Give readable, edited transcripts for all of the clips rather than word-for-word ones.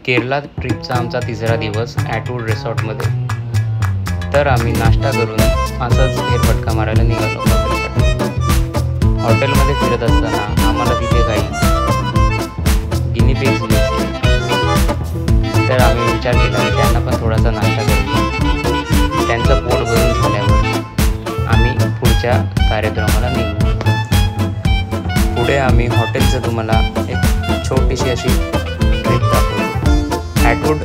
केरला ट्रिपचा आमचा तिसरा दिवस ॲटवूड रिसॉर्टमध्ये. तर आम्ही नाश्ता करून असंच फेरफटका मारायला निघालो हॉटेलसाठी. हॉटेलमध्ये फिरत असताना आम्हाला तिथे काही गिनी पिग्स दिसले. तर आम्ही विचार केला की त्यांना पण थोडासा नाश्ता करू. त्यांचं पोट भरून झाल्यावर आम्ही पुढच्या कार्यक्रमाला निघू. पुढे आम्ही हॉटेलचं तुम्हाला एक छोटीशी अशी ट्रिप दाखवतो. ॲटवूड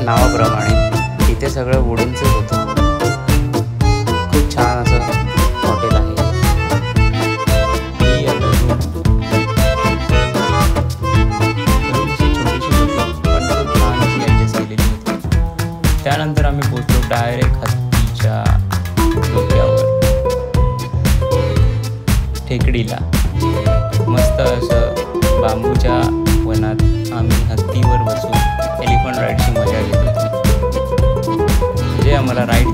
नावाप्रमाणे इथे सगळं वुडनचंच होतं. खूप छान असं हॉटेल आहे. ही आता छोटीशी होती पण खूप छान अशी ॲडजस्ट केलेली होती. त्यानंतर आम्ही पोहोचलो डायरेक्ट हत्तीच्या डोक्यावर टेकडीला. मस्त असं बांबूच्या वनात आम्ही हत्तीवर बसून एलिफंट राईडची मजा घेत होतो. जे आम्हाला राईड